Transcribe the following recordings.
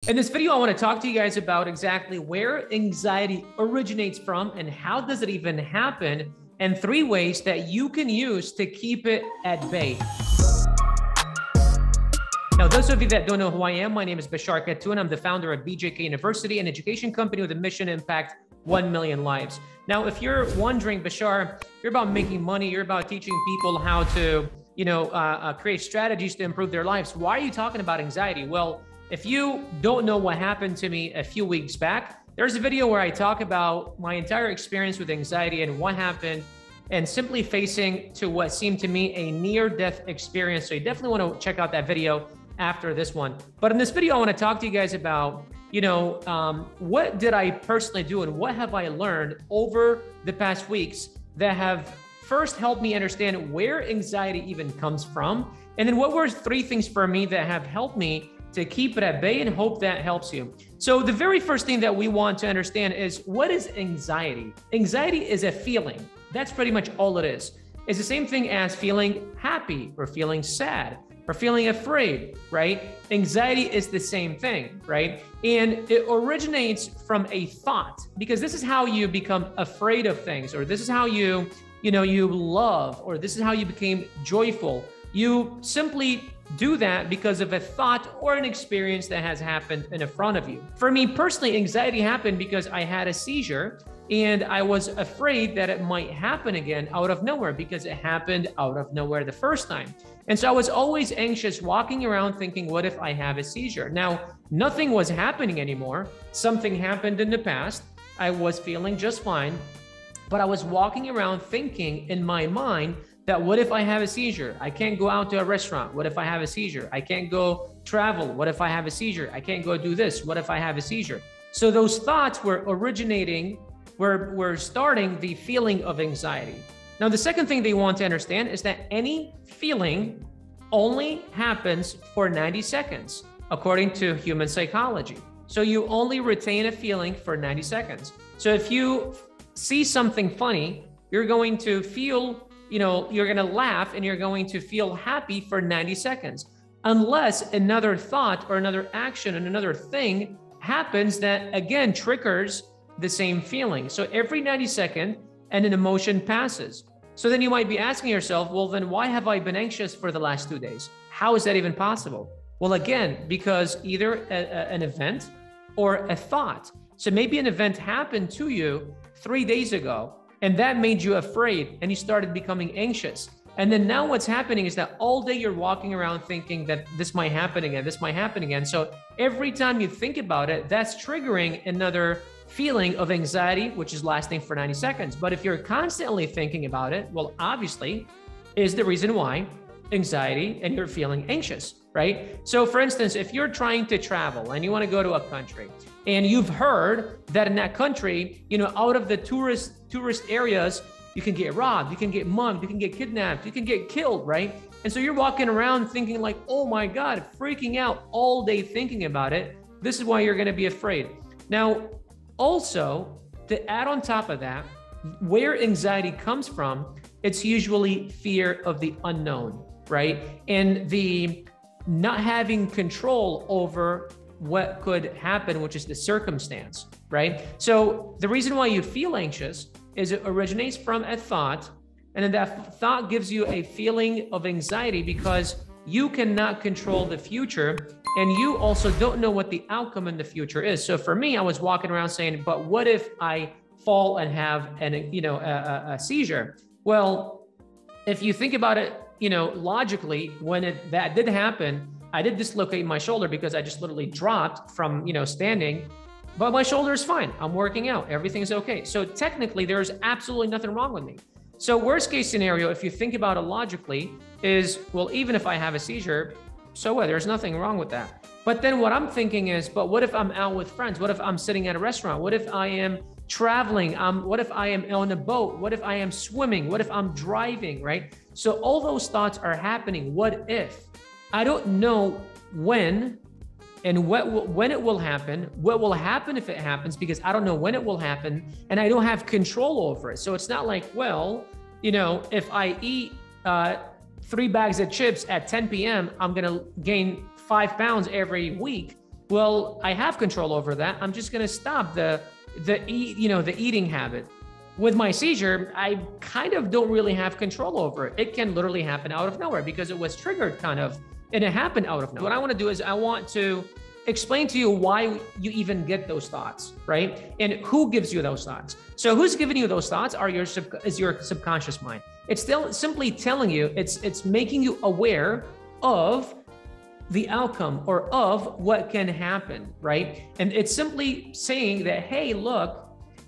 In this video, I want to talk to you guys about exactly where anxiety originates from and how does it even happen, and 3 ways that you can use to keep it at bay. Now, those of you that don't know who I am, my name is Bashar Khatun. I'm the founder of BJK University, an education company with a mission to impact 1 million lives. Now, if you're wondering, Bashar, you're about making money, you're about teaching people how to, create strategies to improve their lives. Why are you talking about anxiety? Well, if you don't know what happened to me a few weeks back, there's a video where I talk about my entire experience with anxiety and what happened and simply facing to what seemed to me a near-death experience. So you definitely want to check out that video after this one. But in this video, I want to talk to you guys about, what did I personally do and what have I learned over the past weeks that have first helped me understand where anxiety even comes from. And then what were 3 things for me that have helped me to keep it at bay, and hope that helps you. So the very first thing that we want to understand is, what is anxiety? Anxiety is a feeling. That's pretty much all it is. It's the same thing as feeling happy or feeling sad or feeling afraid, right? Anxiety is the same thing, right? And it originates from a thought, because this is how you become afraid of things, or this is how you love, or this is how you became joyful. You simply do that because of a thought or an experience that has happened in front of you. For me personally, anxiety happened because I had a seizure and I was afraid that it might happen again out of nowhere, because it happened out of nowhere the first time. And so I was always anxious, walking around thinking, what if I have a seizure? Now, nothing was happening anymore. Something happened in the past. I was feeling just fine, but I was walking around thinking in my mind that what if I have a seizure? I can't go out to a restaurant. What if I have a seizure? I can't go travel. What if I have a seizure? I can't go do this. What if I have a seizure? So those thoughts were starting the feeling of anxiety. Now, the second thing they want to understand is that any feeling only happens for 90 seconds, according to human psychology. So you only retain a feeling for 90 seconds. So if you see something funny, you're going to feel, you're going to laugh and you're going to feel happy for 90 seconds, unless another thought or another action and another thing happens that again triggers the same feeling. So every 90 seconds and an emotion passes. So then you might be asking yourself, well, then why have I been anxious for the last 2 days? How is that even possible? Well, again, because either an event or a thought. So maybe an event happened to you 3 days ago, and that made you afraid and you started becoming anxious. And then now what's happening is that all day you're walking around thinking that this might happen again, this might happen again. So every time you think about it, that's triggering another feeling of anxiety, which is lasting for 90 seconds. But if you're constantly thinking about it, well, obviously is the reason why anxiety and you're feeling anxious, right? So for instance, if you're trying to travel and you want to go to a country and you've heard that in that country, out of the tourist areas, you can get robbed, you can get mugged, you can get kidnapped, you can get killed, right? And so you're walking around thinking like, oh my God, freaking out all day thinking about it. This is why you're going to be afraid. Now, also, to add on top of that, where anxiety comes from, it's usually fear of the unknown, right? And the not having control over what could happen, which is the circumstance, right? So the reason why you feel anxious is it originates from a thought, and then that thought gives you a feeling of anxiety because you cannot control the future, and you also don't know what the outcome in the future is. So for me, I was walking around saying, but what if I fall and have a seizure? Well, if you think about it, logically, when that did happen, I did dislocate my shoulder because I just literally dropped from, standing, but my shoulder is fine. I'm working out. Everything's okay. So technically, there's absolutely nothing wrong with me. So worst case scenario, if you think about it logically, is, well, even if I have a seizure, so what? There's nothing wrong with that. But then what I'm thinking is, but what if I'm out with friends? What if I'm sitting at a restaurant? What if I am traveling? What if I am on a boat? What if I am swimming? What if I'm driving, right? So all those thoughts are happening. What if? I don't know when and when it will happen, what will happen if it happens, because I don't know when it will happen and I don't have control over it. So it's not like, well, if I eat 3 bags of chips at 10 p.m., I'm going to gain 5 pounds every week. Well, I have control over that. I'm just going to stop the eating habit. With my seizure, I kind of don't really have control over it. It can literally happen out of nowhere because it was triggered kind of, and it happened out of nowhere. What I want to do is I want to explain to you why you even get those thoughts, right? And who gives you those thoughts. So who's giving you those thoughts is your subconscious mind. It's still simply telling you, it's making you aware of the outcome or of what can happen, right? And it's simply saying that, hey, look,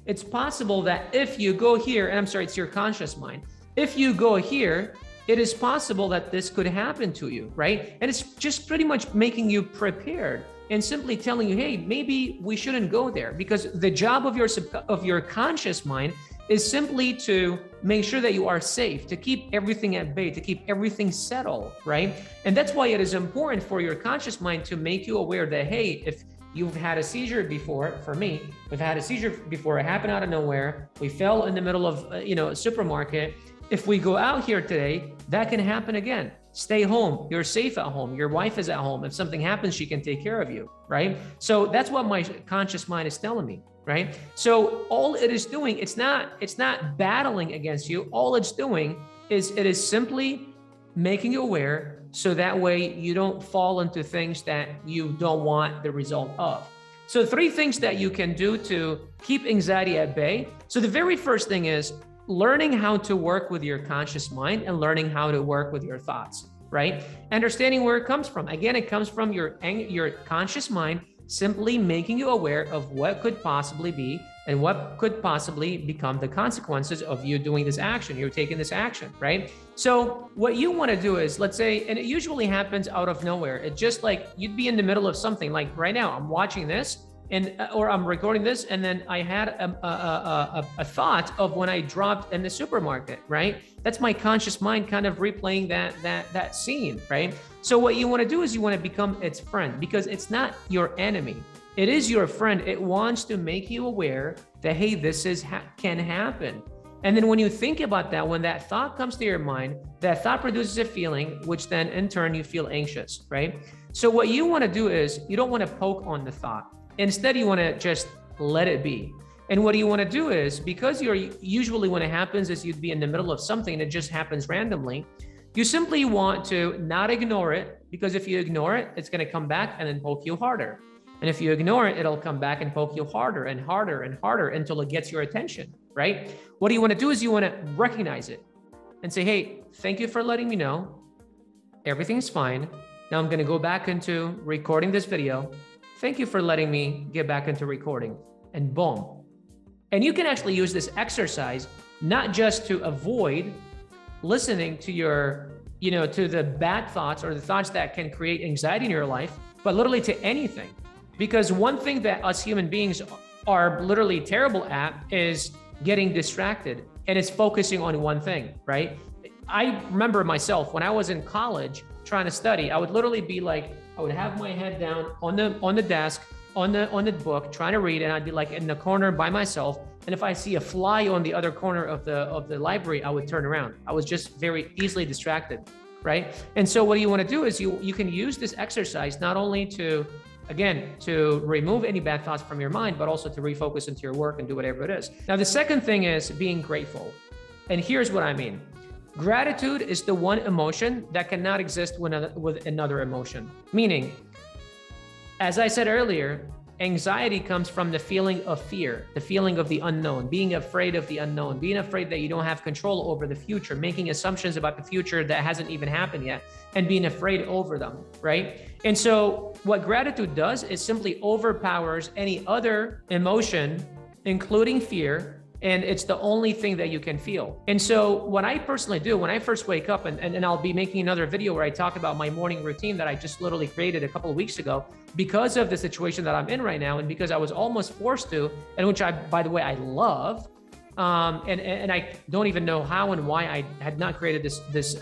it's possible that if you go here, and I'm sorry, it's your conscious mind. If you go here, it is possible that this could happen to you, right? And it's just pretty much making you prepared and simply telling you, hey, maybe we shouldn't go there, because the job of your conscious mind is simply to make sure that you are safe, to keep everything at bay, to keep everything settled, right? And that's why it is important for your conscious mind to make you aware that, hey, if you've had a seizure before, for me, we've had a seizure before, it happened out of nowhere, we fell in the middle of a supermarket. If we go out here today, that can happen again. Stay home, you're safe at home, your wife is at home. If something happens, she can take care of you, right? So that's what my conscious mind is telling me, right? So all it is doing, it's not battling against you. All it's doing is it is simply making you aware, so that way you don't fall into things that you don't want the result of. So 3 things that you can do to keep anxiety at bay. So the very first thing is learning how to work with your conscious mind and learning how to work with your thoughts, right? Understanding where it comes from. Again, it comes from your conscious mind simply making you aware of what could possibly be and what could possibly become the consequences of you doing this action. You're taking this action, right? So what you want to do is, let's say, and it usually happens out of nowhere. It's just like you'd be in the middle of something, like right now, I'm watching this or I'm recording this, and then I had a thought of when I dropped in the supermarket, right? That's my conscious mind kind of replaying that scene, right? So what you want to do is you want to become its friend, because it's not your enemy. It is your friend. It wants to make you aware that, hey, this can happen. And then when you think about that, when that thought comes to your mind, that thought produces a feeling, which then in turn you feel anxious, right? So what you want to do is you don't want to poke on the thought. Instead, you want to just let it be. And what you want to do is, because usually when it happens is you'd be in the middle of something and it just happens randomly, you simply want to not ignore it, because if you ignore it, it's going to come back and then poke you harder. And if you ignore it, it'll come back and poke you harder and harder and harder until it gets your attention, right? What you want to do is you want to recognize it and say, hey, thank you for letting me know. Everything's fine. Now I'm going to go back into recording this video. Thank you for letting me get back into recording, and boom. And you can actually use this exercise, not just to avoid listening to to the bad thoughts or the thoughts that can create anxiety in your life, but literally to anything. Because one thing that us human beings are literally terrible at is getting distracted, and it's focusing on one thing, right? I remember myself when I was in college trying to study, I would literally be like, I would have my head down on the desk, on the book, trying to read, and I'd be like in the corner by myself. And if I see a fly on the other corner of the library, I would turn around. I was just very easily distracted, right? And so what you want to do is you can use this exercise not only to remove any bad thoughts from your mind, but also to refocus into your work and do whatever it is. Now, the second thing is being grateful. And here's what I mean. Gratitude is the one emotion that cannot exist with another emotion. Meaning, as I said earlier, anxiety comes from the feeling of fear, the feeling of the unknown, being afraid of the unknown, being afraid that you don't have control over the future, making assumptions about the future that hasn't even happened yet, and being afraid over them, right? And so what gratitude does is simply overpowers any other emotion, including fear, and it's the only thing that you can feel. And so what I personally do when I first wake up, and I'll be making another video where I talk about my morning routine that I just literally created a couple of weeks ago because of the situation that I'm in right now, and because I was almost forced to, and which by the way, I love. And I don't even know how and why I had not created this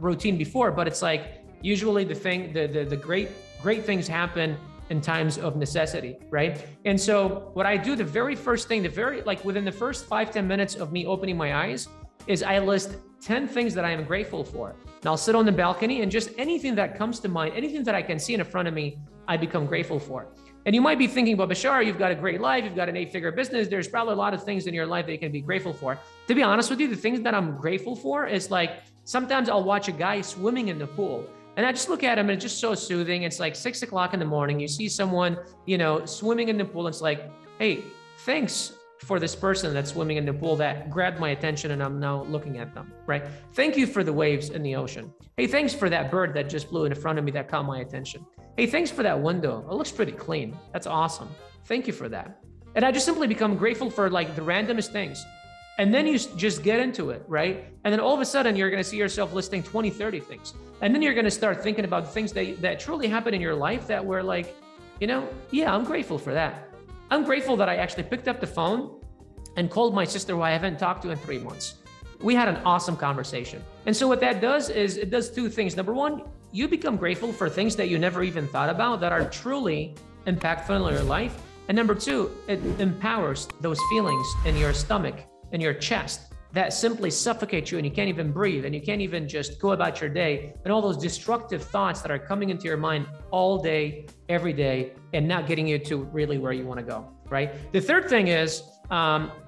routine before, but it's like, usually the great things happen in times of necessity, right? And so what I do, the very first thing, within the first 5-10 minutes of me opening my eyes, is I list 10 things that I am grateful for. And I'll sit on the balcony and just anything that comes to mind, anything that I can see in front of me, I become grateful for. And you might be thinking, well, Bashar, you've got a great life. You've got an 8-figure business. There's probably a lot of things in your life that you can be grateful for. To be honest with you, the things that I'm grateful for is like, sometimes I'll watch a guy swimming in the pool and I just look at him and it's just so soothing. It's like 6 o'clock in the morning. You see someone, swimming in the pool. It's like, hey, thanks for this person that's swimming in the pool that grabbed my attention and I'm now looking at them, right? Thank you for the waves in the ocean. Hey, thanks for that bird that just flew in front of me that caught my attention. Hey, thanks for that window. It looks pretty clean. That's awesome. Thank you for that. And I just simply become grateful for like the randomest things. And then you just get into it, right? And then all of a sudden you're going to see yourself listing 20, 30 things. And then you're going to start thinking about things that truly happen in your life that were like, yeah, I'm grateful for that. I'm grateful that I actually picked up the phone and called my sister who I haven't talked to in 3 months. We had an awesome conversation. And so what that does is it does 2 things. Number one, you become grateful for things that you never even thought about that are truly impactful in your life. And number 2, it empowers those feelings in your stomach, in your chest that simply suffocate you and you can't even breathe and you can't even just go about your day and all those destructive thoughts that are coming into your mind all day, every day, and not getting you to really where you want to go, right? The third thing is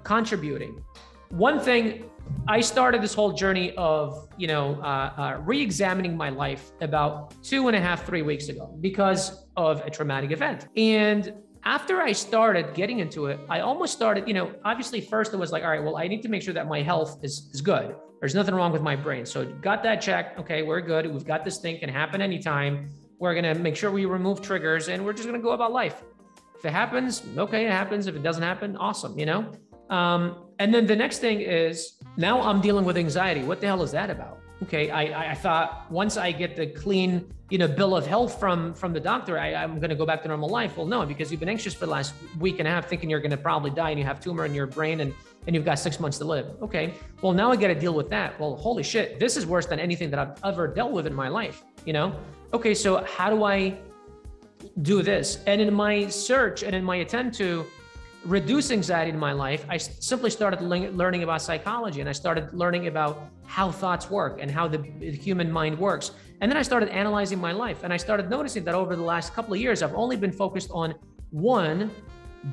contributing. One thing, I started this whole journey of, re-examining my life about 2.5, 3 weeks ago because of a traumatic event. And after I started getting into it, I almost started, obviously first it was like, all right, well, I need to make sure that my health is good. There's nothing wrong with my brain. So got that checked. Okay, we're good. We've got this thing, can happen anytime. We're going to make sure we remove triggers and we're just going to go about life. If it happens, okay, it happens. If it doesn't happen, awesome, And then the next thing is now I'm dealing with anxiety. What the hell is that about? Okay, I thought once I get the clean, bill of health from the doctor, I'm going to go back to normal life. Well, no, because you've been anxious for the last week and a half thinking you're going to probably die and you have tumor in your brain and you've got 6 months to live. Okay, well, now I got to deal with that. Well, holy shit, this is worse than anything that I've ever dealt with in my life, Okay, so how do I do this? And in my search and in my attempt to reduce anxiety in my life, I simply started learning about psychology and I started learning about how thoughts work and how the human mind works. And then I started analyzing my life and I started noticing that over the last couple of years, I've only been focused on one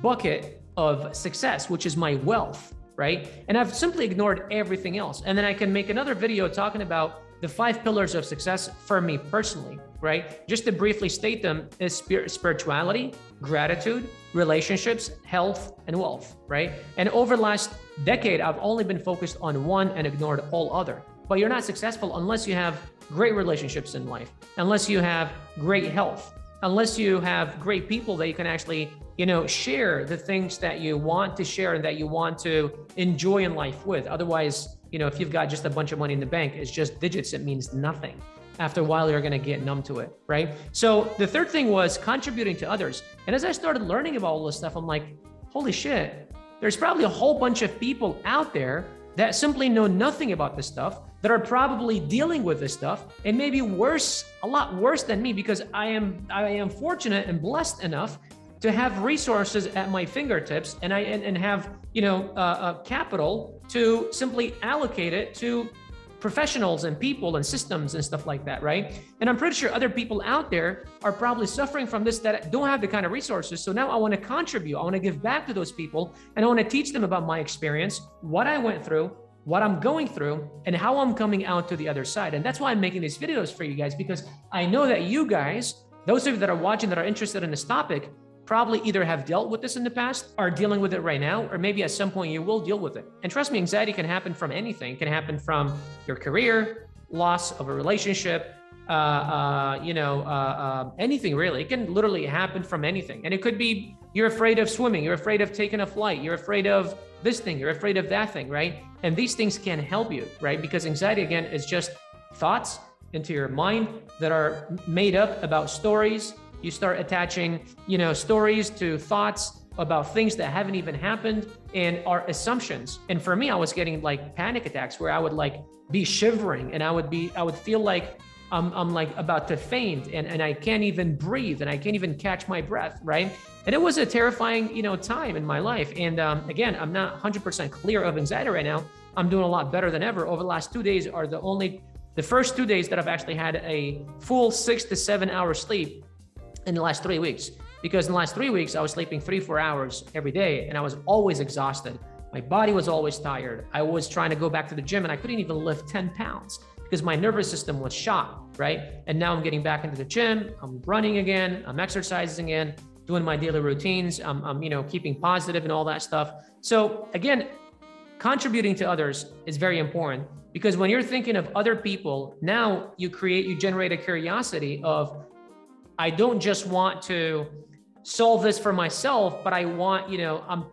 bucket of success, which is my wealth, right? And I've simply ignored everything else. And then I can make another video talking about the 5 pillars of success for me personally, right? Just to briefly state them is spirituality, gratitude, relationships, health, and wealth, right? And over the last decade, I've only been focused on one and ignored all other. But you're not successful unless you have great relationships in life, unless you have great health, unless you have great people that you can actually, share the things that you want to share and that you want to enjoy in life with. Otherwise, if you've got just a bunch of money in the bank, it's just digits, it means nothing. After a while, you're going to get numb to it, right? So the third thing was contributing to others. And as I started learning about all this stuff, I'm like, holy shit, there's probably a whole bunch of people out there that simply know nothing about this stuff, that are probably dealing with this stuff, and maybe worse, a lot worse than me, because I am fortunate and blessed enough to have resources at my fingertips and have capital to simply allocate it to professionals and people and systems and stuff like that, right? And I'm pretty sure other people out there are probably suffering from this that don't have the kind of resources. So now I want to contribute. I want to give back to those people and I want to teach them about my experience, what I went through, what I'm going through, and how I'm coming out to the other side. And that's why I'm making these videos for you guys, because I know that you guys, those of you that are watching that are interested in this topic, probably either have dealt with this in the past, are dealing with it right now, or maybe at some point you will deal with it. And trust me, anxiety can happen from anything. It can happen from your career, loss of a relationship, anything really. It can literally happen from anything. And it could be you're afraid of swimming, you're afraid of taking a flight, you're afraid of this thing, you're afraid of that thing, right? And these things can help you, right? Because anxiety, again, is just thoughts into your mind that are made up about stories. You start attaching, stories to thoughts about things that haven't even happened and are assumptions. And for me, I was getting like panic attacks where I would like be shivering and I would feel like I'm like about to faint and I can't even breathe and I can't even catch my breath, right? And it was a terrifying, time in my life. And again, I'm not 100% clear of anxiety right now, I'm doing a lot better than ever. Over the last 2 days are the first 2 days that I've actually had a full 6 to 7 hours sleep in the last 3 weeks. Because in the last 3 weeks, I was sleeping 3-4 hours every day, and I was always exhausted. My body was always tired. I was trying to go back to the gym, and I couldn't even lift 10 pounds because my nervous system was shot, right? And now I'm getting back into the gym. I'm running again. I'm exercising again, doing my daily routines. I'm keeping positive and all that stuff. So again, contributing to others is very important, because when you're thinking of other people, now you generate a curiosity of, I don't just want to solve this for myself, but I want,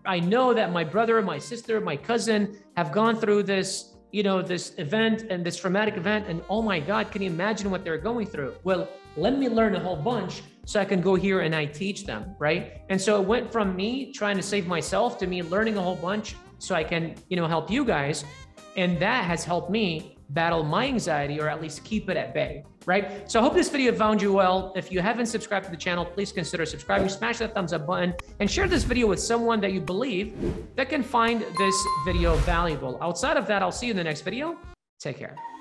I know that my brother, my sister, my cousin have gone through this, this event and this traumatic event, and oh my God, can you imagine what they're going through? Well, let me learn a whole bunch so I can go here and I teach them, right? And so it went from me trying to save myself to me learning a whole bunch so I can, help you guys. And that has helped me battle my anxiety, or at least keep it at bay, right? So I hope this video found you well. If you haven't subscribed to the channel, please consider subscribing, smash that thumbs up button, and share this video with someone that you believe that can find this video valuable. Outside of that, I'll see you in the next video. Take care.